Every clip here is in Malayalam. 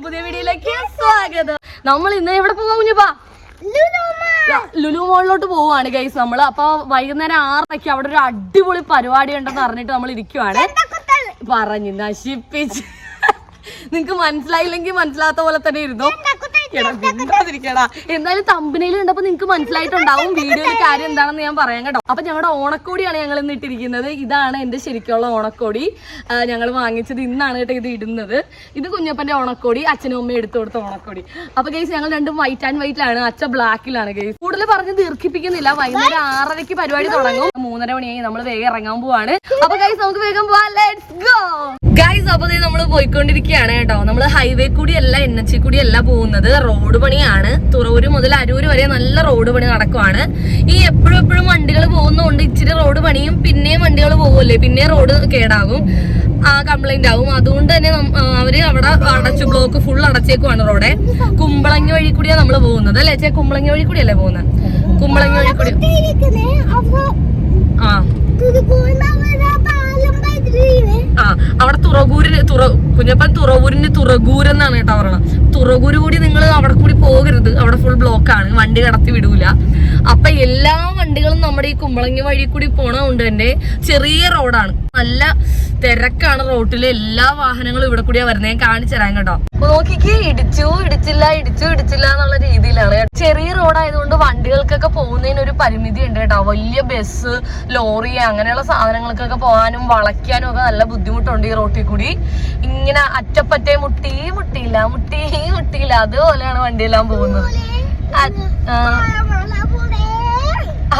പുതിയ വീഡിയോയിലേക്ക് സ്വാഗതം. നമ്മൾ ഇന്ന് എവിടെ പോവാ കുഞ്ഞപ്പാ? ലുലു മോളിലോട്ട് പോവാണ് ഗൈസ് നമ്മള്. അപ്പൊ വൈകുന്നേരം 6:00 അവിടെ ഒരു അടിപൊളി പരിപാടി ഉണ്ടെന്ന് അറിഞ്ഞിട്ട് നമ്മൾ ഇരിക്കുവാണ്. പറഞ്ഞു നശിപ്പിച്ച് നിങ്ങക്ക് മനസ്സിലായില്ലെങ്കിൽ മനസ്സിലാത്ത പോലെ തന്നെ ഇരുന്നു. എന്തായാലും തമ്പനയിൽ കണ്ടപ്പോ നിങ്ങക്ക് മനസ്സിലായിട്ടുണ്ടാവും വീഡിയോയിലെ കാര്യം എന്താണെന്ന് ഞാൻ പറയാം കേട്ടോ. അപ്പൊ ഞങ്ങളുടെ ഓണക്കോടിയാണ് ഞങ്ങൾ ഇന്ന് ഇട്ടിരിക്കുന്നത്. ഇതാണ് എന്റെ ശരിക്കുള്ള ഓണക്കോടി. ഞങ്ങൾ വാങ്ങിച്ചത് ഇന്നാണ് കേട്ടോ ഇത് ഇടുന്നത്. ഇത് കുഞ്ഞപ്പന്റെ ഓണക്കോടി, അച്ഛനും അമ്മയും എടുത്തു കൊടുത്ത ഓണക്കോടി. അപ്പൊ ഗൈസ് ഞങ്ങൾ രണ്ടും വൈറ്റ് ആൻഡ് വൈറ്റിലാണ്, അച്ഛൻ ബ്ലാക്കിലാണ്. ഗൈസ് കൂടുതൽ പറഞ്ഞ് ദീർഘിപ്പിക്കുന്നില്ല. വൈകുന്നേരം 6:30 പരിപാടി തുടങ്ങും. 3:30 മണിയായി നമ്മൾ വേഗം ഇറങ്ങാൻ പോവാണ്. അപ്പൊ ഗൈസ് നമുക്ക് വേഗം പോവാം. Let's go guys. അപ്പൊ നമ്മൾ പോയിക്കൊണ്ടിരിക്കുകയാണ് കേട്ടോ. നമ്മള് ഹൈവേ കൂടിയല്ല NH കൂടിയല്ല പോകുന്നത്. റോഡ് പണിയാണ്. തുറവൂര് മുതൽ അരൂര് വരെ നല്ല റോഡ് പണി നടക്കുവാണ്. ഈ എപ്പോഴും വണ്ടികൾ പോകുന്നതുകൊണ്ട് ഇച്ചിരി റോഡ് പണിയും പിന്നെയും വണ്ടികൾ പോകുമല്ലേ, പിന്നെ റോഡ് കേടാകും, കംപ്ലൈന്റ് ആവും. അതുകൊണ്ട് തന്നെ അവര് അവിടെ അടച്ചു, ബ്ലോക്ക് ഫുൾ അടച്ചേക്കുവാണ് റോഡ്. കുമ്പളങ്ങി വഴി കൂടിയാണ് നമ്മൾ പോകുന്നത് അല്ലേ ചേ? കുമ്പളങ്ങി വഴി കൂടിയല്ലേ പോകുന്നത്? കുമ്പളങ്ങി വഴി കൂടി അവിടെ കുഞ്ഞപ്പൻ തുറവൂരിന് തുറകൂർ എന്നാണ് കേട്ടോ പറയണത്. തുറകൂര് കൂടി നിങ്ങൾ അവിടെ കൂടി പോകരുത്, അവിടെ ഫുൾ ബ്ലോക്കാണ്, വണ്ടി കടത്തി വിടൂല. അപ്പൊ എല്ലാ വണ്ടികളും നമ്മുടെ ഈ കുമ്പളങ്ങി വഴി കൂടി പോണതുകൊണ്ട് തന്നെ ചെറിയ റോഡാണ്, നല്ല തിരക്കാണ് റോട്ടില്. എല്ലാ വാഹനങ്ങളും ഇവിടെ കൂടിയാ വരുന്നത്. ഞാൻ കാണിച്ചു തരാം കേട്ടോ. നോക്കിക്ക് ഇടിച്ചില്ല എന്നുള്ള രീതിയിലാണ്. ചെറിയ റോഡായതുകൊണ്ട് വണ്ടികൾക്കൊക്കെ പോകുന്നതിന് ഒരു പരിമിതി ഉണ്ട് കേട്ടോ. വലിയ ബസ്, ലോറി അങ്ങനെയുള്ള സാധനങ്ങൾക്കൊക്കെ പോകാനും വളയ്ക്കാനും ഒക്കെ നല്ല ബുദ്ധിമുട്ടുണ്ട് ഈ റോട്ടിൽ കൂടി. ഇങ്ങനെ അറ്റപ്പറ്റേ മുട്ടിയില്ല അതുപോലെയാണ് വണ്ടിയെല്ലാം പോകുന്നത്.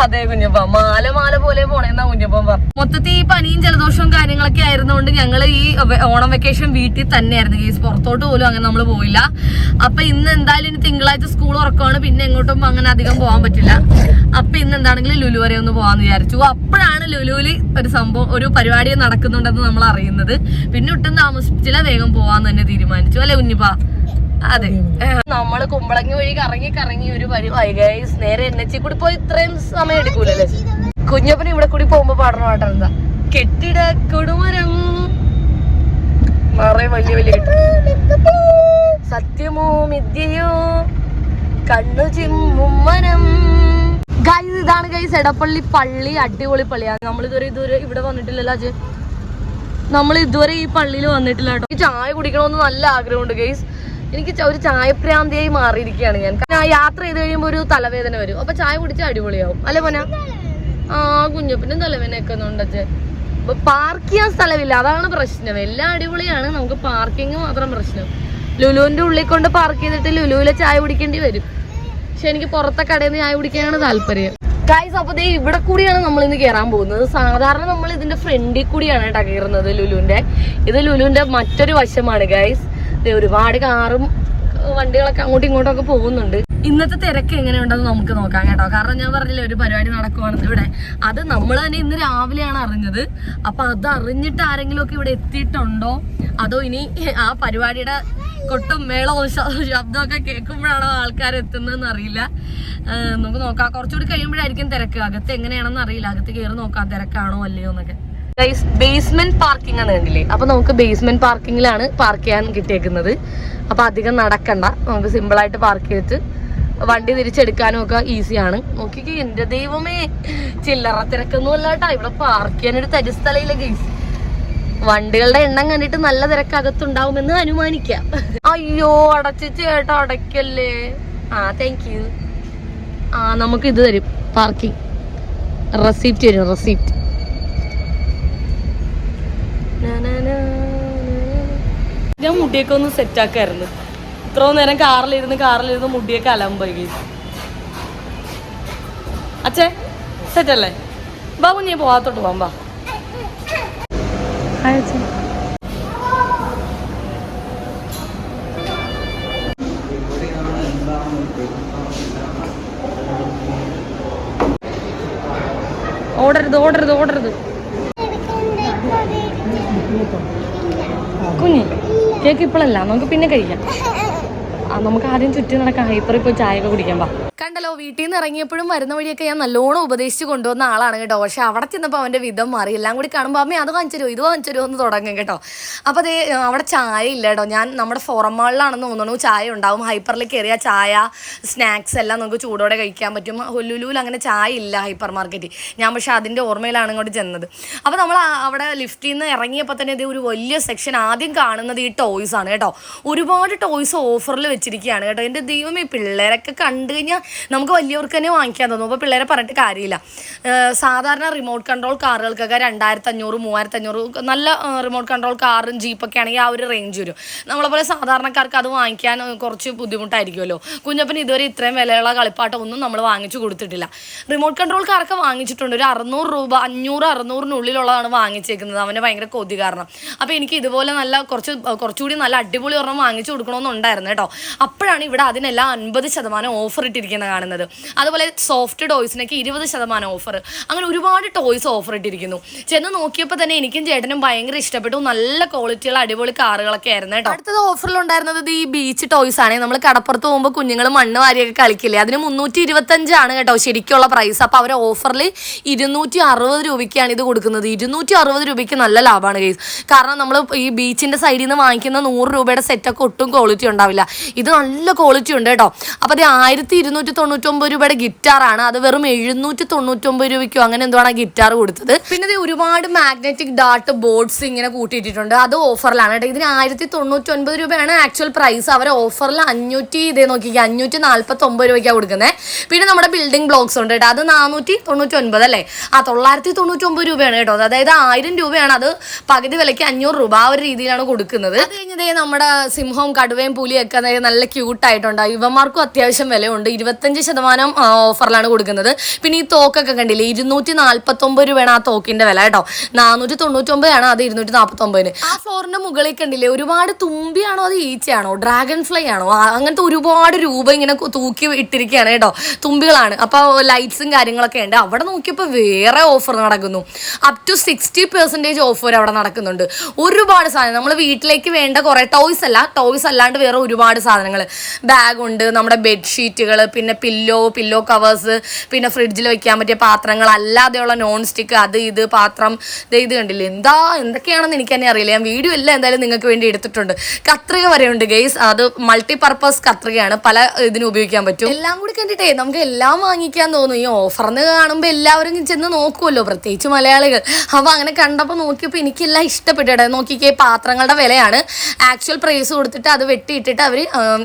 അതെ കുഞ്ഞപ്പ, മാല പോലെ പോണേന്നാ കുഞ്ഞപ്പൻ പറഞ്ഞു. മൊത്തത്തിൽ ഈ പനിയും ജലദോഷവും കാര്യങ്ങളൊക്കെ ആയിരുന്നുകൊണ്ട് ഞങ്ങൾ ഈ ഓണം വെക്കേഷൻ വീട്ടിൽ തന്നെയായിരുന്നു കേസ്. പുറത്തോട്ട് പോലും അങ്ങനെ നമ്മൾ പോയില്ല. അപ്പൊ ഇന്ന് എന്തായാലും ഇനി തിങ്കളാഴ്ച സ്കൂൾ ഉറക്കമാണ്, പിന്നെ എങ്ങോട്ടും അങ്ങനെ അധികം പോകാൻ പറ്റില്ല. അപ്പൊ ഇന്ന് എന്താണെങ്കിലും ലുലു വരെ ഒന്ന് പോകാന്ന് വിചാരിച്ചു. അപ്പോഴാണ് ലുലുവില് ഒരു പരിപാടി നടക്കുന്നുണ്ടെന്ന് നമ്മൾ അറിയുന്നത്. പിന്നെ ഒട്ടും താമസിച്ചില്ല, വേഗം പോവാന്ന് തന്നെ തീരുമാനിച്ചു അല്ലെ കുഞ്ഞിപ്പ? അതെ, നമ്മള് കുമ്പളങ്ങി വഴി കറങ്ങി ഒരു പരിപാടി ഗൈസ്. നേരെ NH കൂടി പോയി ഇത്രയും സമയം എടുക്കൂലല്ലേ? കുഞ്ഞപ്പന് ഇവിടെ കൂടി പോകുമ്പോ പാടണ പാട്ടം എന്താ? കെട്ടിട കൊടുമരം വലിയ സത്യമോ മിഥ്യയോ കണ്ണു ചിമ്മും മനം. ഗൈസ് ഇതാണ് ഗൈസ് എടപ്പള്ളി പള്ളി. അടിപൊളി പള്ളിയാണ്. നമ്മളിതുവരെ ഇവിടെ വന്നിട്ടില്ലല്ലോ അജയ്. നമ്മൾ ഇതുവരെ ഈ പള്ളിയിൽ വന്നിട്ടില്ല കേട്ടോ. ഈ ചായ കുടിക്കണമെന്ന് നല്ല ആഗ്രഹമുണ്ട് ഗൈസ്. എനിക്ക് ഒരു ചായപ്രാന്തിയായി മാറിയിരിക്കുകയാണ് ഞാൻ. യാത്ര ചെയ്ത് കഴിയുമ്പോൾ ഒരു തലവേദന വരും. അപ്പൊ ചായ കുടിച്ചാൽ അടിപൊളിയാവും അല്ലെ മോന? കുഞ്ഞപ്പിനും തലവേദനയൊക്കെ ഉണ്ട്. അപ്പൊ പാർക്ക് ചെയ്യാൻ സ്ഥലമില്ല, അതാണ് പ്രശ്നം. എല്ലാം അടിപൊളിയാണ്, നമുക്ക് പാർക്കിങ് മാത്രം പ്രശ്നം. ലുലുവിന്റെ ഉള്ളിൽ കൊണ്ട് പാർക്ക് ചെയ്തിട്ട് ലുലുവിലെ ചായ കുടിക്കേണ്ടി വരും. പക്ഷെ എനിക്ക് പുറത്തെ കടയിൽ നിന്ന് ചായ കുടിക്കാനാണ് താല്പര്യം ഗൈസ്. അപ്പൊ ഇവിടെ കൂടിയാണ് നമ്മൾ ഇന്ന് കയറാൻ പോകുന്നത്. സാധാരണ നമ്മൾ ഇതിന്റെ ഫ്രണ്ടിൽ കൂടിയാണ് കേട്ടോ കയറുന്നത് ലുലുവിന്റെ. ഇത് ലുലുവിന്റെ മറ്റൊരു വശമാണ് ഗൈസ്. ഒരുപാട് കാറും വണ്ടികളൊക്കെ അങ്ങോട്ടും ഇങ്ങോട്ടും ഒക്കെ പോകുന്നുണ്ട്. ഇന്നത്തെ തിരക്ക് എങ്ങനെയുണ്ടെന്ന് നമുക്ക് നോക്കാം കേട്ടോ. കാരണം ഞാൻ പറഞ്ഞില്ലേ ഒരു പരിപാടി നടക്കുവാണെന്ന് ഇവിടെ. അത് നമ്മൾ തന്നെ ഇന്ന് രാവിലെയാണ് അറിഞ്ഞത്. അപ്പൊ അത് അറിഞ്ഞിട്ട് ആരെങ്കിലും ഒക്കെ ഇവിടെ എത്തിയിട്ടുണ്ടോ, അതോ ഇനി ആ പരിപാടിയുടെ കൊട്ടും മേളവും ശബ്ദമൊക്കെ കേൾക്കുമ്പോഴാണോ ആൾക്കാർ എത്തുന്നതെന്ന് അറിയില്ല. നമുക്ക് നോക്കാം. കുറച്ചുകൂടി കഴിയുമ്പോഴായിരിക്കും തിരക്ക്. അകത്ത് എങ്ങനെയാണെന്ന് അറിയില്ല. അകത്ത് കയറി നോക്കാം തിരക്കാണോ അല്ലയോ എന്നൊക്കെ. ബേസ്മെന്റ് പാർക്കിംഗ് ആണ് കണ്ടില്ലേ? അപ്പൊ നമുക്ക് ബേസ്മെന്റ് പാർക്കിങ്ങിലാണ് പാർക്ക് ചെയ്യാൻ കിട്ടിയേക്കുന്നത്. അപ്പൊ അധികം നടക്കണ്ട, നമുക്ക് സിമ്പിൾ ആയിട്ട് പാർക്ക് ചെയ്തിട്ട് വണ്ടി തിരിച്ചെടുക്കാനും ഒക്കെ ഈസിയാണ്. നോക്കിക്കേ എന്റെ ദൈവമേ, ചില്ലറ തിരക്കൊന്നും അല്ല കേട്ടാ. ഇവിടെ പാർക്ക് ചെയ്യാനൊരു തരിസ്ഥലയില്ല ഗൈസ്. വണ്ടികളുടെ എണ്ണം കണ്ടിട്ട് നല്ല തിരക്ക് അകത്തുണ്ടാവുമെന്ന് അനുമാനിക്കാം. അയ്യോ അടച്ചു ചേട്ടാ, അടയ്ക്കല്ലേ. Thank you. നമുക്ക് ഇത് തരും, പാർക്കിംഗ് റെസിപ്റ്റ് തരും. റെസിപ്റ്റ് ഞാൻ മുടിയൊക്കെ ഒന്ന് സെറ്റാക്കായിരുന്നു. ഇത്രയും നേരം കാറിലിരുന്ന് മുടിയൊക്കെ അലമ്പായി. അച്ഛേ സെറ്റല്ലേ? ബാ കുഞ്ഞേ പോവാത്തോട്ട് പോവാം. ബാ ഓടരുത് കുഞ്ഞ്. കേക്ക് ഇപ്പോഴല്ല, നമുക്ക് പിന്നെ കഴിക്കാം. നമുക്ക് ആദ്യം ചുറ്റി നടക്കാം. ഹൈപ്പറിൽ പോയി ചായ ഒക്കെ കുടിക്കാൻ. പാ കണ്ടല്ലോ, വീട്ടിൽ നിന്ന് ഇറങ്ങിയപ്പോഴും വരുന്ന വഴിയൊക്കെ ഞാൻ നല്ലോണം ഉപദേശിച്ച് കൊണ്ടുവന്ന ആളാണ് കേട്ടോ. പക്ഷെ അവിടെ ചെന്നപ്പോൾ അവൻ്റെ വിധം മാറി. എല്ലാം കൂടി കാണുമ്പോൾ അമ്മേ അത് വാങ്ങിച്ചു തരുമോ ഇത് വാങ്ങിച്ചു തരുമോ എന്ന് തുടങ്ങും കേട്ടോ. അപ്പോൾ അതേ അവിടെ ചായ ഇല്ല കേട്ടോ. ഞാൻ നമ്മുടെ ഫോറം മാളിലാണെന്ന് തോന്നുന്നു ചായ ഉണ്ടാവും. ഹൈപ്പറിൽ കയറിയ ചായ സ്നാക്സ് എല്ലാം നമുക്ക് ചൂടോടെ കഴിക്കാൻ പറ്റും. ലുലുവിൽ അങ്ങനെ ചായ ഇല്ല ഹൈപ്പർ മാർക്കറ്റിൽ. ഞാൻ പക്ഷേ അതിൻ്റെ ഓർമ്മയിലാണ് ഇങ്ങോട്ട് ചെന്നത്. അപ്പോൾ നമ്മൾ അവിടെ ലിഫ്റ്റിൽ നിന്ന് ഇറങ്ങിയപ്പോൾ തന്നെ ഇത് ഒരു വലിയ സെക്ഷൻ ആദ്യം കാണുന്നത് ഈ ടോയ്സ് ആണ് കേട്ടോ. ഒരുപാട് ടോയ്സ് ഓഫറിൽ വെച്ചിരിക്കുകയാണ് കേട്ടോ. എൻ്റെ ദൈവമേ, പിള്ളേരൊക്കെ കണ്ടു കഴിഞ്ഞാൽ നമുക്ക് വലിയവർക്ക് തന്നെ വാങ്ങിക്കാൻ തോന്നും. അപ്പോൾ പിള്ളേരെ പറഞ്ഞിട്ട് കാര്യമില്ല. സാധാരണ റിമോട്ട് കൺട്രോൾ കാറുകൾക്കൊക്കെ 2500 3500 നല്ല റിമോട്ട് കൺട്രോൾ കാറും ജീപ്പൊക്കെ ആണെങ്കിൽ ആ ഒരു റേഞ്ച് വരും. നമ്മളെപ്പോലെ സാധാരണക്കാർക്ക് അത് വാങ്ങിക്കാൻ കുറച്ച് ബുദ്ധിമുട്ടായിരിക്കുമല്ലോ. കുഞ്ഞപ്പന് ഇതുവരെ ഇത്രയും വിലയുള്ള കളിപ്പാട്ടം ഒന്നും നമ്മൾ വാങ്ങിച്ചു കൊടുത്തിട്ടില്ല. റിമോട്ട് കൺട്രോൾ കാറൊക്കെ വാങ്ങിച്ചിട്ടുണ്ട്. ഒരു 600 രൂപ 500-600-നുള്ളിലുള്ളതാണ് വാങ്ങിച്ചേക്കുന്നത്. അവന് ഭയങ്കര കൊതി കാരണം. അപ്പോൾ എനിക്ക് ഇതുപോലെ നല്ല കുറച്ചുകൂടി നല്ല അടിപൊളി ഒരെണ്ണം വാങ്ങിച്ചു കൊടുക്കണമെന്നുണ്ടായിരുന്നു കേട്ടോ. അപ്പോഴാണ് ഇവിടെ അതിനെല്ലാം 50% ഓഫർ ഇട്ടിരിക്കുന്നത് കാണുന്നത്. അതുപോലെ സോഫ്റ്റ് ടോയ്സിനൊക്കെ 20% ഓഫർ. അങ്ങനെ ഒരുപാട് ടോയ്സ് ഓഫർ ഇട്ടിരിക്കുന്നു. ചെന്ന് നോക്കിയപ്പോൾ തന്നെ എനിക്കും ചേട്ടനും ഭയങ്കര ഇഷ്ടപ്പെട്ടു. നല്ല ക്വാളിറ്റിയുള്ള അടിപൊളി കാറുകളൊക്കെ ആയിരുന്നു കേട്ടോ. അടുത്തത് ഓഫറിലുണ്ടായിരുന്നത് ഈ ബീച്ച് ടോയ്സ് ആണ്. നമ്മൾ കടപ്പുറത്ത് പോകുമ്പോൾ കുഞ്ഞുങ്ങൾ മണ്ണ് വാരിയൊക്കെ കളിക്കില്ലേ, അതിന് 325 കേട്ടോ ശരിക്കുള്ള പ്രൈസ്. അപ്പോൾ അവർ ഓഫറിൽ 260 രൂപയ്ക്കാണ് ഇത് കൊടുക്കുന്നത്. 260 രൂപയ്ക്ക് നല്ല ലാഭമാണ് കേസ്. കാരണം നമ്മൾ ഈ ബീച്ചിൻ്റെ സൈഡിൽ നിന്ന് വാങ്ങിക്കുന്ന 100 രൂപയുടെ സെറ്റൊക്കെ ഒട്ടും ക്വാളിറ്റി ഉണ്ടാവില്ല. ഇത് നല്ല ക്വാളിറ്റി ഉണ്ട് കേട്ടോ. അപ്പോൾ അത് 1299 രൂപയുടെ ഗിറ്റാറാണ്. അത് വെറും 799 രൂപയ്ക്കോ അങ്ങനെ എന്തുവാണ് ഗിറ്റാർ കൊടുത്തത്. പിന്നെ ഇത് ഒരുപാട് മാഗ്നറ്റിക് ഡാർട്ട് ബോർഡ്സ് ഇങ്ങനെ കൂട്ടിയിട്ടുണ്ട്. അത് ഓഫറിലാണ് കേട്ടോ. ഇതിന് 1099 രൂപയാണ് ആക്ച്വൽ പ്രൈസ്. അവർ ഓഫറിൽ 549 രൂപയ്ക്കാണ് കൊടുക്കുന്നത്. പിന്നെ നമ്മുടെ ബിൽഡിംഗ് ബ്ലോക്സ് ഉണ്ട് കേട്ടോ. അത് 499 അല്ലേ, 999 രൂപയാണ് കേട്ടോ. അതായത് 1000 രൂപയാണ്. അത് പകുതി വിലയ്ക്ക് 500 രൂപ ആ ഒരു രീതിയിലാണ് കൊടുക്കുന്നത്. അത് കഴിഞ്ഞതേ നമ്മുടെ സിംഹവും കടുവയും പുലിയൊക്കെ നല്ല ക്യൂട്ടായിട്ടുണ്ട്. ഇവന്മാർക്കും അത്യാവശ്യം വിലയുണ്ട്. 25% ഓഫറിലാണ് കൊടുക്കുന്നത്. പിന്നെ ഈ തോക്കൊക്കെ കണ്ടില്ലേ, 249 രൂപയാണ് ആ തോക്കിന്റെ വില കേട്ടോ. 499 അത് 249. ആ ഫ്ലോറിന്റെ മുകളിൽ കണ്ടില്ലേ ഒരുപാട് തുമ്പിയാണോ അത് ഈച്ചയാണോ ഡ്രാഗൺ ഫ്ലൈ ആണോ അങ്ങനത്തെ ഒരുപാട് രൂപ ഇങ്ങനെ തൂക്കി ഇട്ടിരിക്കുകയാണ് കേട്ടോ. തുമ്പികളാണ്. അപ്പോൾ ലൈറ്റ്സും കാര്യങ്ങളൊക്കെ ഉണ്ട്. അവിടെ നോക്കിയപ്പോൾ വേറെ ഓഫർ നടക്കുന്നു. അപ് ടു 60% ഓഫർ അവിടെ നടക്കുന്നുണ്ട്. ഒരുപാട് സാധനം നമ്മൾ വീട്ടിലേക്ക് വേണ്ട കുറേ ടോയ്സ് അല്ലാണ്ട് വേറെ ഒരുപാട് സാധനങ്ങൾ. ബാഗുണ്ട്, നമ്മുടെ ബെഡ്ഷീറ്റുകൾ, പിന്നെ പില്ലോ കവേഴ്സ്, പിന്നെ ഫ്രിഡ്ജിൽ വെക്കാൻ പറ്റിയ പാത്രങ്ങൾ, അല്ലാതെയുള്ള നോൺ സ്റ്റിക്ക്, അത് ഇത് പാത്രം. ഇത് കണ്ടില്ലേ എന്തൊക്കെയാണെന്ന് എനിക്ക് തന്നെ അറിയില്ല. ഞാൻ വീഡിയോ എല്ലാം എന്തായാലും നിങ്ങൾക്ക് വേണ്ടി എടുത്തിട്ടുണ്ട്. കത്രിക വരെയുണ്ട് ഗെയ്സ്. അത് മൾട്ടിപർപ്പസ് കത്രികയാണ്, പല ഇതിനും ഉപയോഗിക്കാൻ പറ്റും. എല്ലാം കൂടി കണ്ടിട്ടേ നമുക്ക് എല്ലാം വാങ്ങിക്കാൻ തോന്നും. ഈ ഓഫറിന് കാണുമ്പോൾ എല്ലാവരും ചെന്ന് നോക്കുമല്ലോ, പ്രത്യേകിച്ച് മലയാളികൾ. അപ്പോൾ അങ്ങനെ കണ്ടപ്പോൾ നോക്കിയപ്പോൾ എനിക്കെല്ലാം ഇഷ്ടപ്പെട്ടു. നോക്കിക്കേ, പാത്രങ്ങളുടെ വിലയാണ് ആക്ച്വൽ പ്രൈസ് കൊടുത്തിട്ട് അത് വെട്ടിയിട്ടിട്ട് അവർ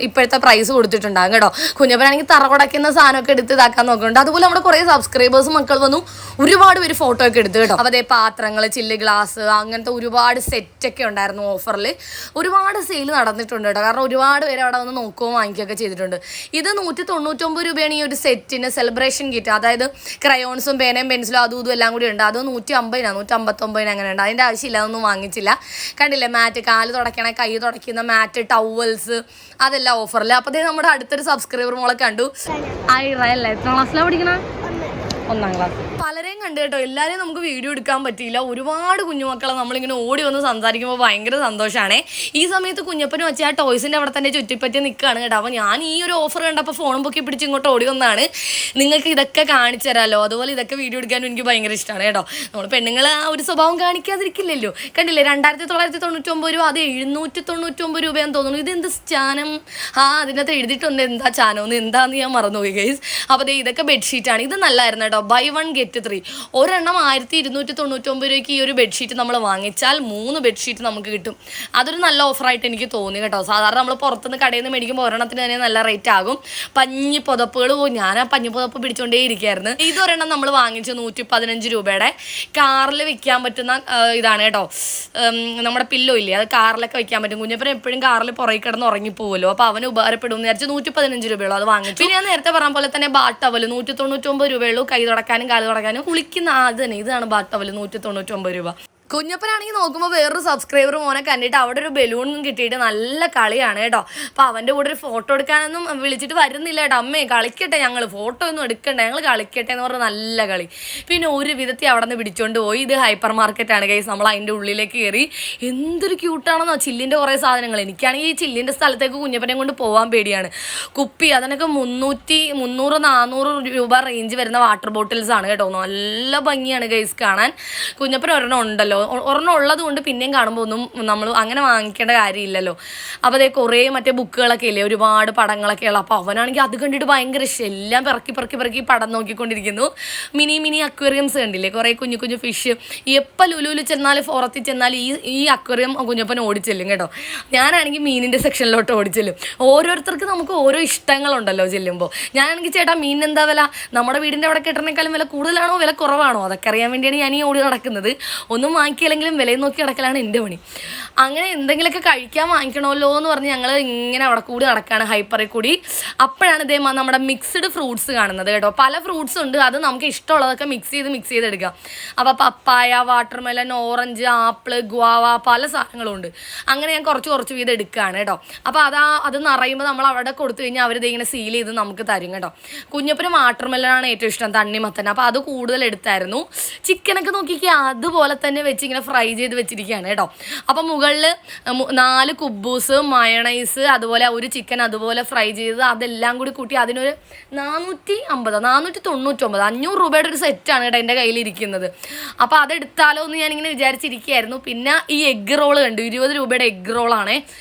ഇപ്പോഴത്തെ പ്രൈസ് കൊടുത്തിട്ടുണ്ടാകും കേട്ടോ. കുഞ്ഞപ്പനാണെങ്കിൽ തറ കുടയ്ക്കുന്ന സാധനമൊക്കെ എടുത്ത് ഇതാക്കാൻ നോക്കുന്നുണ്ട്. അതുപോലെ നമ്മുടെ കുറേ സബ്സ്ക്രൈബേഴ്സ് മക്കൾ വന്നു, ഒരുപാട് പേര് ഫോട്ടോ ഒക്കെ എടുത്ത് കേട്ടോ. അപ്പോൾ അതേ പാത്രങ്ങൾ, ചില്ല് ഗ്ലാസ്, അങ്ങനത്തെ ഒരുപാട് സെറ്റൊക്കെ ഉണ്ടായിരുന്നു ഓഫറിൽ. ഒരുപാട് സെയിൽ നടന്നിട്ടുണ്ട് കേട്ടോ. കാരണം ഒരുപാട് പേര് അവിടെ വന്ന് നോക്കുകയും വാങ്ങിക്കുകയൊക്കെ ചെയ്തിട്ടുണ്ട്. ഇത് 199 രൂപയാണ് ഈ ഒരു സെറ്റിന്. സെലിബ്രേഷൻ കിറ്റ്, അതായത് ക്രയോൺസും പേനയും പെൻസിലും അതും ഇതും എല്ലാം കൂടി ഉണ്ട്. അത് 150 അങ്ങനെ ഉണ്ട്. അതിൻ്റെ ആവശ്യമില്ല, അതൊന്നും വാങ്ങിച്ചില്ല. കണ്ടില്ലേ, മാറ്റ്, കാല് തുടയ്ക്കണ, കൈ തുടയ്ക്കുന്ന മാറ്റ്, ടവൽസ്, അതെല്ലാം ഓഫറിൽ. അപ്പോൾ നമ്മുടെ അടുത്തൊരു സബ്സ്ക്രൈബർ മോളെ കണ്ടു. അല്ലേ, എത്ര ക്ലാസ്സിലാണ് പഠിക്കണ? 1ാം ക്ലാസ്. പലരെയും കണ്ടു കേട്ടോ. എല്ലാവരെയും നമുക്ക് വീഡിയോ എടുക്കാൻ പറ്റിയില്ല. ഒരുപാട് കുഞ്ഞുമക്കളെ നമ്മളിങ്ങനെ ഓടി വന്ന് സംസാരിക്കുമ്പോൾ ഭയങ്കര സന്തോഷമാണ്. ഈ സമയത്ത് കുഞ്ഞപ്പനും വെച്ച് ആ ടോയ്സിൻ്റെ അവിടെ തന്നെ ചുറ്റിപ്പറ്റി നിൽക്കുകയാണ് കേട്ടോ. അപ്പോൾ ഞാൻ ഈ ഒരു ഓഫർ കണ്ടപ്പോൾ ഫോണും പൊക്കി പിടിച്ച് ഇങ്ങോട്ട് ഓടി വന്നതാണ്. നിങ്ങൾക്ക് ഇതൊക്കെ കാണിച്ചു തരാമല്ലോ. അതുപോലെ ഇതൊക്കെ വീഡിയോ എടുക്കാനും എനിക്ക് ഭയങ്കര ഇഷ്ടമാണ് കേട്ടോ. നമ്മൾ പെണ്ണുങ്ങൾ ആ ഒരു സ്വഭാവം കാണിക്കാതിരിക്കില്ലല്ലോ. കണ്ടില്ലേ, 2999 രൂപ, അത് 799 രൂപയാന്ന് തോന്നുന്നു. ഇതെന്ത് ചാനം? അതിനകത്ത് എഴുതിയിട്ടുണ്ട് എന്താ ചാനമെന്ന്. എന്താന്ന് ഞാൻ മറന്നുപോയി ഗൈസ്. അപ്പോൾ ഇതൊക്കെ ബെഡ്ഷീറ്റാണ്. ഇത് നല്ലതായിരുന്നു കേട്ടോ. Buy 1 get 3. ഒരെണ്ണം 1299 രൂപയ്ക്ക് ഈ ഒരു ബെഡ്ഷീറ്റ് നമ്മൾ വാങ്ങിച്ചാൽ 3 ബെഡ്ഷീറ്റ് നമുക്ക് കിട്ടും. അതൊരു നല്ല ഓഫറായിട്ട് എനിക്ക് തോന്നി കേട്ടോ. സാധാരണ നമ്മൾ പുറത്തുനിന്ന് കടയിൽ നിന്ന് മേടിക്കുമ്പോൾ ഒരെണ്ണത്തിന് തന്നെ നല്ല റേറ്റ് ആകും. പഞ്ഞി പുതപ്പുകൾ, ഞാൻ ആ പഞ്ഞി പുതപ്പ് പിടിച്ചുകൊണ്ടേ ഇരിക്കുകയായിരുന്നു. ഇതൊരെണ്ണം നമ്മൾ വാങ്ങിച്ചു 115 രൂപയുടെ. കാറിൽ വെക്കാൻ പറ്റുന്ന ഇതാണ് കേട്ടോ. നമ്മുടെ പില്ലോ ഇല്ലേ, അത് കാറിലൊക്കെ വെക്കാൻ പറ്റും. കുഞ്ഞപ്പൻ എപ്പോഴും കാറിൽ പുറകെ കിടന്ന് ഉറങ്ങിപ്പോവുമല്ലോ. അപ്പോൾ അവന് ഉപകാരപ്പെടും എന്ന് വിചാരിച്ച് 115 രൂപയുള്ളൂ അത് വാങ്ങിച്ചു. പിന്നെ ഞാൻ നേരത്തെ പറഞ്ഞ പോലെ തന്നെ ബാത്ത് ടവൽ 199 രൂപയുള്ളൂ. കൈ തുടക്കാനും കാല് തുടക്കാനും കുളിക്കുന്ന അത് തന്നെ. ഇതാണ് ബാത്ത് ടവൽ, 199 രൂപ. കുഞ്ഞപ്പനാണെങ്കിൽ നോക്കുമ്പോൾ വേറൊരു സബ്സ്ക്രൈബർ മോനെ കണ്ടിട്ട് അവിടെ ഒരു ബലൂണും കിട്ടിയിട്ട് നല്ല കളിയാണ് കേട്ടോ. അപ്പോൾ അവൻ്റെ കൂടെ ഒരു ഫോട്ടോ എടുക്കാനൊന്നും വിളിച്ചിട്ട് വരുന്നില്ല കേട്ടോ. അമ്മേ കളിക്കട്ടെ, ഞങ്ങൾ ഫോട്ടോ ഒന്നും എടുക്കണ്ട, ഞങ്ങൾ കളിക്കട്ടെ എന്ന് പറഞ്ഞാൽ നല്ല കളി. പിന്നെ ഒരു വിധത്തിൽ അവിടെ നിന്ന് പിടിച്ചുകൊണ്ട് പോയി. ഇത് ഹൈപ്പർ മാർക്കറ്റാണ് ഗൈസ്. നമ്മൾ അതിൻ്റെ ഉള്ളിലേക്ക് കയറി. എന്തൊരു ക്യൂട്ടാണെന്നോ ചില്ലിൻ്റെ കുറേ സാധനങ്ങൾ. എനിക്കാണെങ്കിൽ ഈ ചില്ലിൻ്റെ സ്ഥലത്തേക്ക് കുഞ്ഞപ്പനെ കൊണ്ട് പോകാൻ പേടിയാണ്. കുപ്പി അതിനൊക്കെ 300-400 രൂപ റേഞ്ച് വരുന്ന വാട്ടർ ബോട്ടിൽസ് ആണ് കേട്ടോ. നല്ല ഭംഗിയാണ് ഗൈസ് കാണാൻ. കുഞ്ഞപ്പൻ ഒരെണ്ണം ഉണ്ടല്ലോ, ഒരെണ്ണം ഉള്ളത് കൊണ്ട് പിന്നെയും കാണുമ്പോൾ ഒന്നും നമ്മൾ അങ്ങനെ വാങ്ങിക്കേണ്ട കാര്യമില്ലല്ലോ. അപ്പോൾ അതേ കുറേ മറ്റേ ബുക്കുകളൊക്കെ ഇല്ലേ, ഒരുപാട് പടങ്ങളൊക്കെ ഉള്ള. അപ്പോൾ അവനാണെങ്കിൽ അത് കണ്ടിട്ട് ഭയങ്കര ഇഷ്ടം. എല്ലാം പിറക്കി പടം നോക്കിക്കൊണ്ടിരിക്കുന്നു. മിനി അക്വേറിയംസ് കണ്ടില്ലേ, കുറേ കുഞ്ഞു കുഞ്ഞു ഫിഷ്. എപ്പോൾ ലുലുവിൽ ചെന്നാൽ ഫോറത്തിൽ ചെന്നാൽ ഈ അക്വേറിയം കുഞ്ഞപ്പൻ ഓടിച്ചെല്ലും കേട്ടോ. ഞാനാണെങ്കിൽ മീനിൻ്റെ സെക്ഷനിലോട്ട് ഓടിച്ചെല്ലും. ഓരോരുത്തർക്ക് നമുക്ക് ഓരോ ഇഷ്ടങ്ങളുണ്ടല്ലോ ചെല്ലുമ്പോൾ. ഞാനാണെങ്കിൽ ചേട്ടാ മീൻ എന്താ വില, നമ്മുടെ വീടിൻ്റെ അവിടെ കിട്ടുന്നേക്കാളും വില കൂടുതലാണോ വില കുറവാണോ അതൊക്കെ അറിയാൻ വേണ്ടിയാണ് ഞാൻ ഈ ഓടി നടക്കുന്നത്. ഒന്നും വാങ്ങിക്കില്ലെങ്കിലും വിലയും നോക്കി നടക്കലാണ് എൻ്റെ പണി. അങ്ങനെ എന്തെങ്കിലുമൊക്കെ കഴിക്കാൻ വാങ്ങിക്കണമല്ലോ എന്ന് പറഞ്ഞ് ഞങ്ങൾ ഇങ്ങനെ അവിടെ കൂടി നടക്കുകയാണ്, ഹൈപ്പറിൽ കൂടി. അപ്പോഴാണ് ഇതേ നമ്മുടെ മിക്സ്ഡ് ഫ്രൂട്ട്സ് കാണുന്നത് കേട്ടോ. പല ഫ്രൂട്ട്സ് ഉണ്ട്, അത് നമുക്ക് ഇഷ്ടമുള്ളതൊക്കെ മിക്സ് ചെയ്തെടുക്കാം. അപ്പോൾ പപ്പായ, വാട്ടർമെലൺ, ഓറഞ്ച്, ആപ്പിൾ, ഗുവാവ, പല സാധനങ്ങളും ഉണ്ട്. അങ്ങനെ ഞാൻ കുറച്ച് വീതം എടുക്കുകയാണ് കേട്ടോ. അപ്പോൾ അത് നിറയുമ്പോൾ നമ്മൾ അവിടെ കൊടുത്തു കഴിഞ്ഞാൽ അവരിത് ഇങ്ങനെ സീൽ ചെയ്ത് നമുക്ക് തരും കേട്ടോ. കുഞ്ഞപ്പനും വാട്ടർമെലണാണ് ഏറ്റവും ഇഷ്ടം, തണ്ണിമത്തൻ. അപ്പോൾ അത് കൂടുതൽ എടുത്തായിരുന്നു. ചിക്കനൊക്കെ നോക്കിക്കുക അതുപോലെ തന്നെ വെച്ച് ഇങ്ങനെ ഫ്രൈ ചെയ്ത് വെച്ചിരിക്കുകയാണ് കേട്ടോ. അപ്പം മുകളിൽ 4 കുബൂസ്, മയണൈസ്, അതുപോലെ ഒരു ചിക്കൻ അതുപോലെ ഫ്രൈ ചെയ്ത് അതെല്ലാം കൂടി കൂട്ടി അതിനൊരു 499 500 രൂപയുടെ ഒരു സെറ്റാണ് കേട്ടോ എൻ്റെ കയ്യിലിരിക്കുന്നത്. അപ്പോൾ അതെടുത്താലോ എന്ന് ഞാനിങ്ങനെ വിചാരിച്ചിരിക്കുകയായിരുന്നു. പിന്നെ ഈ എഗ് റോൾ കണ്ടു, 20 രൂപയുടെ എഗ് റോളാണ്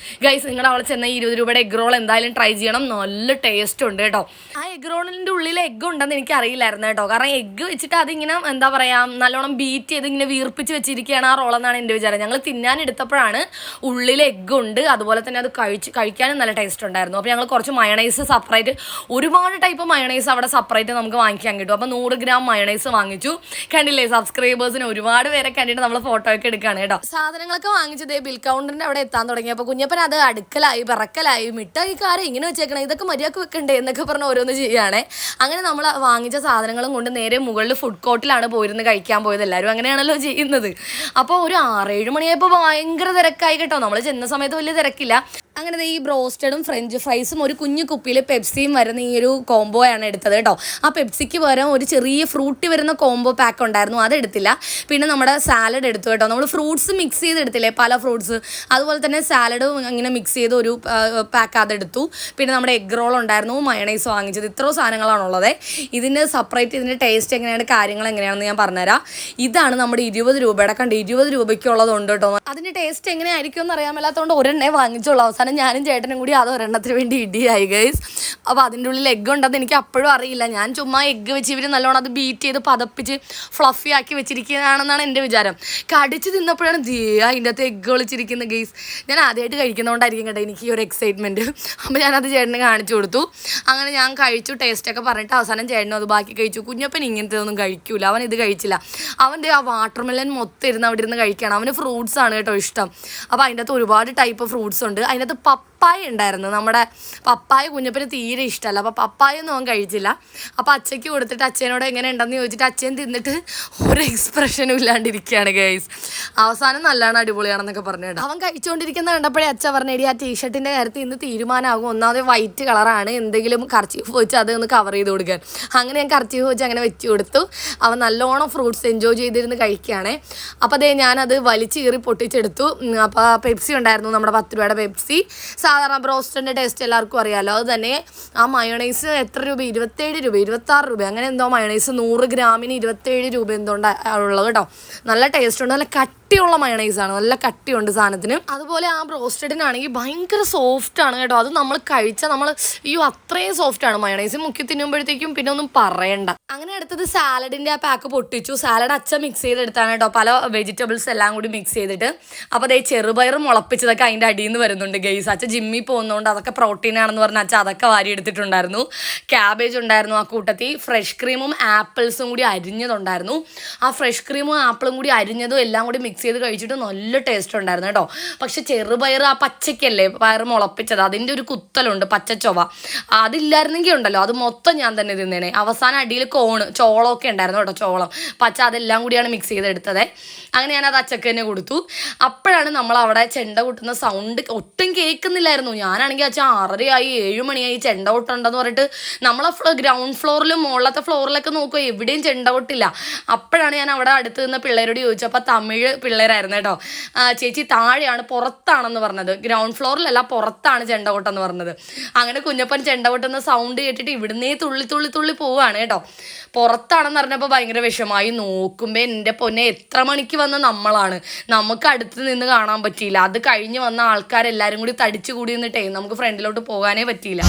ഗൈസ്. നിങ്ങളുടെ അവിടെ ചെന്ന 20 രൂപയുടെ എഗ് റോൾ എന്തായാലും ട്രൈ ചെയ്യണം, നല്ല ടേസ്റ്റ് ഉണ്ട് കേട്ടോ. ആ എഗ് റോളിൻ്റെ ഉള്ളിൽ എഗ് ഉണ്ടെന്ന് എനിക്ക് അറിയില്ലായിരുന്നു കേട്ടോ. കാരണം എഗ്ഗ് വെച്ചിട്ട് അതിങ്ങനെ എന്താ പറയുക നല്ലോണം ബീറ്റ് ചെയ്ത് ഇങ്ങനെ വീർപ്പിച്ച് വെച്ചിരിക്കുകയാണ് ആ റോളെന്നാണ് എൻ്റെ വിചാരം. ഞങ്ങൾ തിന്നാനെടുത്തപ്പോഴാണ് ഉള്ളിൽ എഗ്ഗ് ഉണ്ട്, അതുപോലെ തന്നെ അത് കഴിക്കാനും നല്ല ടേസ്റ്റ് ഉണ്ടായിരുന്നു. അപ്പോൾ ഞങ്ങൾ കുറച്ച് മയണൈസ് സെപ്പറേറ്റ്, ഒരുപാട് ടൈപ്പ് മയണൈസ് അവിടെ സെപ്പറേറ്റ് നമുക്ക് വാങ്ങിക്കാൻ കിട്ടും. അപ്പോൾ 100 ഗ്രാം മയണൈസ് വാങ്ങിച്ചു. കണ്ടില്ലേ, സബ്സ്ക്രൈബേഴ്സിന് ഒരുപാട് പേരെ കണ്ടിട്ട് നമ്മൾ ഫോട്ടോ ഒക്കെ എടുക്കുകയാണ് കേട്ടോ. സാധനങ്ങളൊക്കെ വാങ്ങിച്ചത് ബിൽ കൗണ്ടറിൻ്റെ അവിടെ എത്താൻ തുടങ്ങിയപ്പോൾ കുഞ്ഞപ്പൻ അത് അടുക്കലായി പിറക്കലായി, മിഠായിക്കാരെ ഇങ്ങനെ വെച്ചേക്കണം, ഇതൊക്കെ മര്യാദക്ക് വെക്കണ്ടേ എന്നൊക്കെ പറഞ്ഞ് ഓരോന്ന് ചെയ്യുകയാണേ. അങ്ങനെ നമ്മൾ വാങ്ങിച്ച സാധനങ്ങളും കൊണ്ട് നേരെ മുകളിൽ ഫുഡ് കോർട്ടിലാണ് പോയിരുന്ന് കഴിക്കാൻ പോയത്. എല്ലാവരും അങ്ങനെയാണല്ലോ ചെയ്യുന്നത്. അപ്പോൾ ഒരു 6-7 മണിയായപ്പോൾ ഭയങ്കര തിരക്കായി കേട്ടോ. നമ്മൾ ചെന്ന സമയത്ത് വലിയ തിരക്കില്ല. അങ്ങനെ ഈ ബ്രോസ്റ്റഡും ഫ്രഞ്ച് ഫ്രൈസും ഒരു കുഞ്ഞു കുപ്പിയിൽ പെപ്സിയും വരുന്ന ഈ ഒരു കോംബോയാണ് എടുത്തത് കേട്ടോ. ആ പെപ്സിക്ക് പകരം ഒരു ചെറിയ ഫ്രൂട്ടി വരുന്ന കോംബോ പാക്ക് ഉണ്ടായിരുന്നു, അതെടുത്തില്ല. പിന്നെ നമ്മുടെ സാലഡ് എടുത്തു കേട്ടോ. നമ്മൾ ഫ്രൂട്ട്സ് മിക്സ് ചെയ്തെടുത്തില്ലേ, പല ഫ്രൂട്ട്സ്, അതുപോലെ തന്നെ സാലഡും ഇങ്ങനെ മിക്സ് ചെയ്ത് ഒരു പാക്ക് അതെടുത്തു. പിന്നെ നമ്മുടെ എഗ് റോൾ ഉണ്ടായിരുന്നു, മയണൈസ് വാങ്ങിച്ചത്. ഇത്രയും സാധനങ്ങളാണുള്ളത്. ഇതിൻ്റെ സെപ്പറേറ്റ് ഇതിൻ്റെ ടേസ്റ്റ് എങ്ങനെയാണ്, കാര്യങ്ങൾ എങ്ങനെയാണെന്ന് ഞാൻ പറഞ്ഞുതരാം. ഇതാണ് നമ്മുടെ 20 രൂപയുടെ, കണ്ട് 20 രൂപയ്ക്കുള്ളതുണ്ട് കേട്ടോ. അതിൻ്റെ ടേസ്റ്റ് എങ്ങനെയായിരിക്കും എന്ന് അറിയാൻ മേലാത്തതുകൊണ്ട് ഒരെണ്ണേ വാങ്ങിച്ചുള്ളൂ. അവസാനം ഞാനും ചേട്ടനും കൂടി അത് ഒരെണ്ണത്തിന് വേണ്ടി ഇടിയായി ഗൈസ്. അപ്പോൾ അതിൻ്റെ ഉള്ളിൽ എഗ്ഗ് ഉണ്ടെന്ന് എനിക്ക് അപ്പോഴും അറിയില്ല. ഞാൻ ചുമ്മാ എഗ്ഗ് വെച്ച് ഇവർ നല്ലോണം അത് ബീറ്റ് ചെയ്ത് പതപ്പിച്ച് ഫ്ലഫി ആക്കി വെച്ചിരിക്കുന്നതാണെന്നാണ് എൻ്റെ വിചാരം. കടിച്ച് തിന്നപ്പോഴാണ് അതിൻ്റെ അകത്ത് എഗ്ഗ് ഒളിച്ചിരിക്കുന്നത് ഗൈസ്. ഞാൻ ആദ്യമായിട്ട് കഴിക്കുന്നതുകൊണ്ടായിരിക്കും കേട്ടോ എനിക്ക് ഈ ഒരു എക്സൈറ്റ്മെൻറ്റ്. അപ്പോൾ ഞാനത് ചേട്ടന് കാണിച്ചു കൊടുത്തു. അങ്ങനെ ഞാൻ കഴിച്ചു, ടേസ്റ്റൊക്കെ പറഞ്ഞിട്ട് അവസാനം ചേട്ടനും അത് ബാക്കി കഴിച്ചു. കുഞ്ഞപ്പൻ ഇങ്ങനത്തെ ഒന്നും കഴിക്കൂല, അവൻ ഇത് കഴിച്ചില്ല. അവൻ്റെ ആ വാട്ടർമെലൺ മൊത്തം ഇരുന്ന് അവിടെ ഇരുന്ന് കഴിക്കണം. അവന് ഫ്രൂട്ട്സ് ആണ് കേട്ടോ ഇഷ്ടം. അപ്പോൾ അതിൻ്റെ അകത്ത് ഒരുപാട് ടൈപ്പ് ഫ്രൂട്ട്സ് ഉണ്ട്. അതിൻ്റെ അകത്ത് പപ്പായ ഉണ്ടായിരുന്നു. നമ്മുടെ പപ്പായ കുഞ്ഞപ്പന് തീരെ ഇഷ്ടമല്ല. അപ്പോൾ പപ്പായൊന്നും അവൻ കഴിച്ചില്ല. അപ്പോൾ അച്ഛയ്ക്ക് കൊടുത്തിട്ട് അച്ഛനോട് എങ്ങനെ ഉണ്ടെന്ന് ചോദിച്ചിട്ട് അച്ഛൻ തിന്നിട്ട് ഒരു എക്സ്പ്രഷനും ഇല്ലാണ്ടിരിക്കുകയാണ് ഗൈസ്. അവസാനം നല്ലതാണ്, അടിപൊളിയാണെന്നൊക്കെ പറഞ്ഞിട്ട് അവൻ കഴിച്ചുകൊണ്ടിരിക്കുന്ന കണ്ടപ്പോഴേ അച്ഛൻ പറഞ്ഞേടി ആ ടീഷർട്ടിൻ്റെ കാര്യത്തിൽ ഇന്ന് തീരുമാനമാകും. ഒന്നാമത് വൈറ്റ് കളറാണ്, എന്തെങ്കിലും കർച്ചീഫ് വെച്ച് അത് ഒന്ന് കവർ ചെയ്ത് കൊടുക്കാൻ. അങ്ങനെ ഞാൻ കർച്ചീഫ് വെച്ച് അങ്ങനെ വെച്ച് കൊടുത്തു. അവൻ നല്ലോണം ഫ്രൂട്ട്സ് എൻജോയ് ചെയ്തിരുന്ന് കഴിക്കുകയാണ്. അപ്പോൾ അതേ ഞാനത് വലിച്ച് കീറി പൊട്ടിച്ചെടുത്തു. അപ്പോൾ പെപ്സി ഉണ്ടായിരുന്നു, നമ്മുടെ 10 രൂപയുടെ പെപ്സി. സാധാരണ ബ്രോസ്റ്ററിൻ്റെ ടേസ്റ്റ് എല്ലാവർക്കും അറിയാമല്ലോ. അത് തന്നെ ആ മയോണൈസ് എത്ര രൂപ, 27 രൂപ 26 രൂപ അങ്ങനെ എന്തോ മയോണൈസ് 100 ഗ്രാമിന് 27 രൂപ എന്തോ ഉള്ളത് കേട്ടോ. നല്ല ടേസ്റ്റ് ഉണ്ട്, നല്ല കട്ടിയുള്ള മയോണൈസാണ്, നല്ല കട്ടിയുണ്ട് സാധനത്തിന്. അതുപോലെ ആ ബ്രോസ്റ്റഡിനാണെങ്കിൽ ഭയങ്കര സോഫ്റ്റാണ് കേട്ടോ. അത് നമ്മൾ കഴിച്ചാൽ അത്രയും സോഫ്റ്റാണ്. മയോണൈസ് മുക്കി തിന്നുമ്പോഴത്തേക്കും പിന്നെ ഒന്നും പറയണ്ട. അങ്ങനെ അടുത്തത് സാലഡിൻ്റെ ആ പാക്ക് പൊട്ടിച്ചു. സാലഡ് അച്ഛൻ മിക്സ് ചെയ്തെടുത്താണ് കേട്ടോ, പല വെജിറ്റബിൾസ് എല്ലാം കൂടി മിക്സ് ചെയ്തിട്ട്. അപ്പോൾ അതേ ചെറുപയർ മുളപ്പിച്ചതൊക്കെ അതിൻ്റെ അടിയിൽ നിന്ന് വരുന്നുണ്ട് ഗെയ്സ്. അച്ഛൻ ജിമ്മിൽ പോകുന്നതുകൊണ്ട് അതൊക്കെ പ്രോട്ടീനാണെന്ന് പറഞ്ഞാൽ അച്ഛൻ അതൊക്കെ വാരി എടുത്തിട്ടുണ്ടായിരുന്നു. ക്യാബേജ് ഉണ്ടായിരുന്നു ആ കൂട്ടത്തിൽ. ഫ്രഷ് ക്രീമും ആപ്പിൾസും കൂടി അരിഞ്ഞതുണ്ടായിരുന്നു. ആ ഫ്രഷ് ക്രീമും ആപ്പിളും കൂടി അരിഞ്ഞതും എല്ലാം കൂടി മിക്സ് മിക്സ് ചെയ്ത് കഴിച്ചിട്ട് നല്ല ടേസ്റ്റ് ഉണ്ടായിരുന്നു കേട്ടോ. പക്ഷെ ചെറുപയർ ആ പച്ചയ്ക്കല്ലേ പയർ മുളപ്പിച്ചത്, അതിൻ്റെ ഒരു കുത്തലുണ്ട് പച്ചച്ചൊവ, അതില്ലായിരുന്നെങ്കിൽ ഉണ്ടല്ലോ അത് മൊത്തം ഞാൻ തന്നെ തിന്നേനെ. അവസാനം അടിയിൽ ചോളമൊക്കെ ഉണ്ടായിരുന്നു കേട്ടോ, ചോളം പച്ച, അതെല്ലാം കൂടിയാണ് മിക്സ് ചെയ്തെടുത്തത്. അങ്ങനെ ഞാനത് അച്ചക്ക് തന്നെ കൊടുത്തു. അപ്പോഴാണ് നമ്മൾ അവിടെ ചെണ്ട കൊട്ടുന്ന സൗണ്ട് ഒട്ടും കേൾക്കുന്നില്ലായിരുന്നു. ഞാനാണെങ്കിൽ അച്ഛൻ 6:30 7 മണിയായി ചെണ്ട കൊട്ടുണ്ടെന്ന് പറഞ്ഞിട്ട് നമ്മളെ ഗ്രൗണ്ട് ഫ്ലോറിലും മുകളിലത്തെ ഫ്ലോറിലൊക്കെ നോക്കുക, എവിടെയും ചെണ്ട കൊട്ടില്ല. അപ്പോഴാണ് ഞാൻ അവിടെ അടുത്ത് നിന്ന് പിള്ളേരോട് ചോദിച്ചു. അപ്പോൾ തമിഴ് പിള്ളേരായിരുന്നു കേട്ടോ. ചേച്ചി താഴെയാണ്, പുറത്താണെന്ന് പറഞ്ഞത്, ഗ്രൗണ്ട് ഫ്ലോറിലല്ല പുറത്താണ് ചെണ്ട കൊട്ടെന്ന് പറഞ്ഞത്. അങ്ങനെ കുഞ്ഞപ്പൻ ചെണ്ട കൊട്ടുന്ന സൗണ്ട് കേട്ടിട്ട് ഇവിടുന്നേ തുള്ളി തുള്ളി തുള്ളി പോവുകയാണ് കേട്ടോ. പുറത്താണെന്ന് പറഞ്ഞപ്പോൾ ഭയങ്കര വിഷമായി. നോക്കുമ്പോൾ എൻ്റെ പൊന്നെ എത്ര മണിക്ക് വന്ന നമ്മളാണ്, നമുക്ക് അടുത്ത് നിന്ന് കാണാൻ പറ്റിയില്ല. അത് കഴിഞ്ഞ് വന്ന ആൾക്കാരെല്ലാവരും കൂടി തടിച്ചു കൂടി നിന്നിട്ടേ നമുക്ക് ഫ്രണ്ടിലോട്ട് പോകാനേ പറ്റിയില്ല.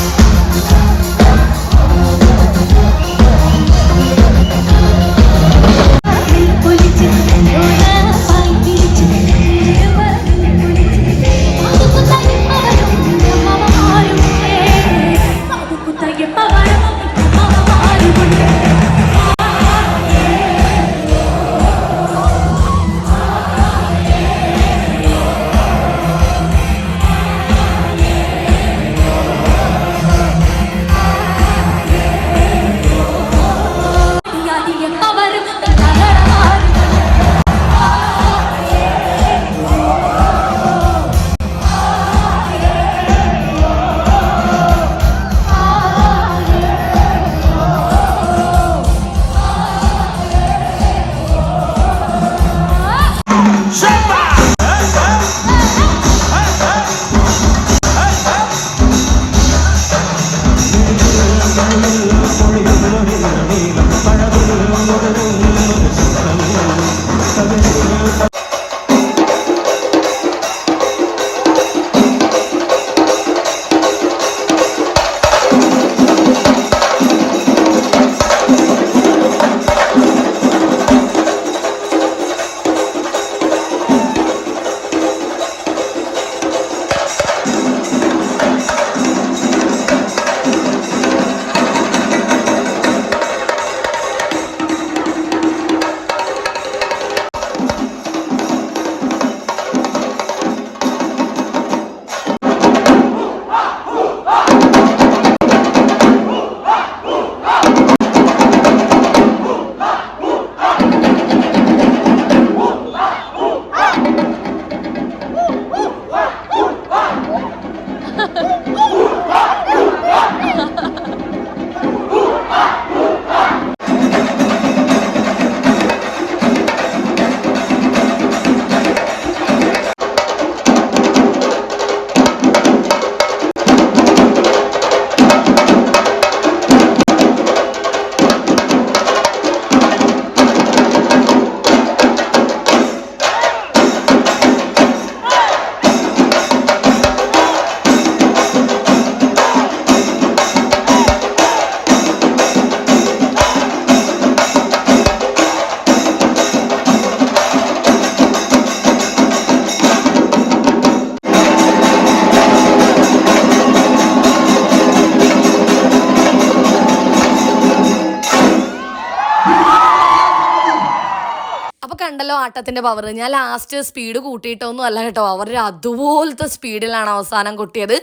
കണ്ടല്ലോ ആട്ടത്തിന്റെ പവർ. ഞാൻ ലാസ്റ്റ് സ്പീഡ് കൂട്ടിയിട്ടൊന്നും അല്ല കേട്ടോ, അവരുടെ അതുപോലത്തെ സ്പീഡിലാണ് അവസാനം കൊട്ടിയത്.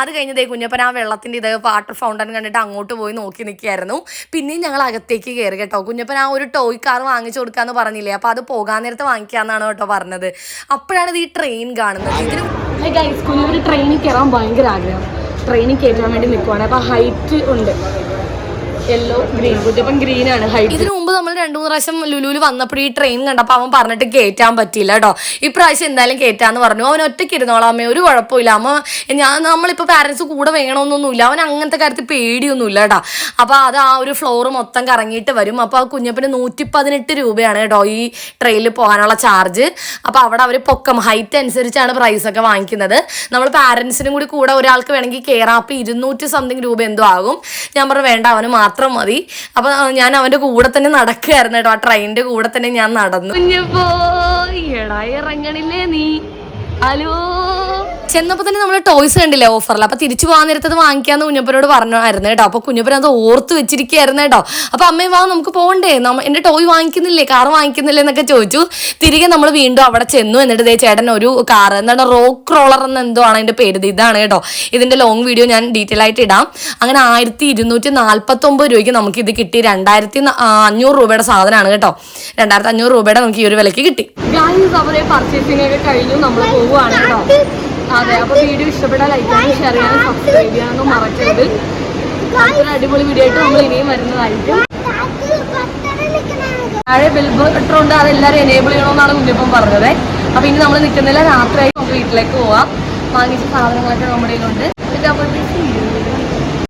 അത് കഴിഞ്ഞതേ കുഞ്ഞപ്പൻ ആ വെള്ളത്തിന്റെ ഇത് വാട്ടർ ഫൗണ്ടൻ കണ്ടിട്ട് അങ്ങോട്ട് പോയി നോക്കി നിൽക്കുകയായിരുന്നു. പിന്നെയും ഞങ്ങൾ അകത്തേക്ക് കയറി കേട്ടോ. കുഞ്ഞപ്പൻ ആ ഒരു ടോയ് കാർ വാങ്ങിച്ചു കൊടുക്കാന്ന് പറഞ്ഞില്ലേ, അപ്പൊ അത് പോകാൻ നേരത്ത് വാങ്ങിക്കാന്നാണ് കേട്ടോ പറഞ്ഞത്. അപ്പോഴാണ് ഈ ട്രെയിൻ കാണുന്നത്. ഇതിന് ട്രെയിനിൽ കയറാൻ ഭയങ്കര ആഗ്രഹം, ട്രെയിനിൽ കയറ്റാൻ വേണ്ടി നിൽക്കുവാണ്. അപ്പൊ ഹൈറ്റ് ഉണ്ട്, യെല്ലോ ഗ്രീൻ, കുഞ്ഞപ്പൻ ഗ്രീൻ ആണ് ഹൈറ്റ്. ഇതിനു മുമ്പ് നമ്മൾ 2-3 പ്രാവശ്യം ലുലുവിൽ വന്നപ്പോൾ ഈ ട്രെയിൻ കണ്ടപ്പോൾ അവൻ പറഞ്ഞിട്ട് കയറ്റാൻ പറ്റിയില്ല കേട്ടോ. ഇപ്രാവശ്യം എന്തായാലും കയറ്റാന്ന് പറഞ്ഞു. അവൻ ഒറ്റയ്ക്ക് ഇരുന്നോളാം അമ്മ, ഒരു കുഴപ്പമില്ല അമ്മ, നമ്മളിപ്പോൾ പാരൻസ് കൂടെ വേണമെന്നൊന്നുമില്ല. അവൻ അങ്ങനത്തെ കാര്യത്തിൽ പേടിയൊന്നുമില്ല കേട്ടോ. അപ്പോൾ അത് ആ ഒരു ഫ്ലോർ മൊത്തം കറങ്ങിയിട്ട് വരും. അപ്പോൾ ആ കുഞ്ഞപ്പന് 118 രൂപയാണ് കേട്ടോ ഈ ട്രെയിനിൽ പോകാനുള്ള ചാർജ്. അപ്പോൾ അവിടെ അവർ പൊക്കം ഹൈറ്റ് അനുസരിച്ചാണ് പ്രൈസൊക്കെ വാങ്ങിക്കുന്നത്. നമ്മൾ പാരൻസിനും കൂടെ ഒരാൾക്ക് വേണമെങ്കിൽ കയറാം. അപ്പോൾ 200 സംതിങ് രൂപ എന്തോ ആകും. ഞാൻ പറഞ്ഞു വേണ്ട, അവന് മാത്രം മതി. അപ്പോൾ ഞാൻ അവൻ്റെ കൂടെ തന്നെ നടക്കുകയായിരുന്നു കേട്ടോ, ആ ട്രെയിനിൻ്റെ കൂടെ തന്നെ ഞാൻ നടന്നു. ഇറങ്ങണില്ലേ നീ? ഹലോ ചെന്നപ്പോൾ തന്നെ നമ്മൾ ടോയ്സ് കണ്ടില്ലേ ഓഫറിൽ. അപ്പോൾ തിരിച്ചു പോകാൻ നേരത്തത് വാങ്ങിക്കാമെന്ന് കുഞ്ഞപ്പനോട് പറഞ്ഞായിരുന്നു കേട്ടോ. അപ്പോൾ കുഞ്ഞപ്പന അത് ഓർത്ത് വെച്ചിരിക്കുകയായിരുന്നു കേട്ടോ. അപ്പോൾ അമ്മേ വാ നമുക്ക് പോകണ്ടേ, എൻ്റെ ടോയ് വാങ്ങിക്കുന്നില്ലേ, കാർ വാങ്ങിക്കുന്നില്ലേ എന്നൊക്കെ ചോദിച്ചു. തിരികെ നമ്മൾ വീണ്ടും അവിടെ ചെന്നു. എന്നിട്ട് ദേ ചേട്ടൻ ഒരു കാർ, എന്താണ് റോക്ക് റോളർ എന്ന് എന്തോ ആണ് അതിൻ്റെ പേര്, ഇതാണ് കേട്ടോ. ഇതിൻ്റെ ലോങ് വീഡിയോ ഞാൻ ഡീറ്റെയിൽ ആയിട്ട് ഇടാം. അങ്ങനെ 1249 രൂപയ്ക്ക് നമുക്ക് ഇത് കിട്ടി. 2500 രൂപയുടെ സാധനമാണ് കേട്ടോ. 2500 രൂപയുടെ നമുക്ക് ഈ ഒരു വിലയ്ക്ക് കിട്ടി. അവരെ പർച്ചേസിംഗ് ഒക്കെ കഴിഞ്ഞു, നമ്മൾ പോവുകയാണ് കേട്ടോ. അതെ, അപ്പോൾ വീഡിയോ ഇഷ്ടപ്പെട്ടാൽ ലൈക്ക് ചെയ്യാനും ഷെയർ ചെയ്യാനും സബ്സ്ക്രൈബ് ചെയ്യാനൊന്നും മറക്കരുത്. ഒരു അടിപൊളി വീഡിയോ ആയിട്ട് നമ്മൾ ഇനിയും വരുന്നതായിരിക്കും. താഴെ ബെൽ ബട്ടൺ ഉണ്ട്, അതെല്ലാവരും എനേബിൾ ചെയ്യണമെന്നാണ് കുഞ്ഞപ്പം പറഞ്ഞത്. അപ്പോൾ ഇനി നമ്മൾ നിൽക്കുന്നില്ല, രാത്രിയായി നമുക്ക് വീട്ടിലേക്ക് പോവാം. വാങ്ങിച്ച സാധനങ്ങളൊക്കെ നമ്മുടെ കയ്യിലുണ്ട്.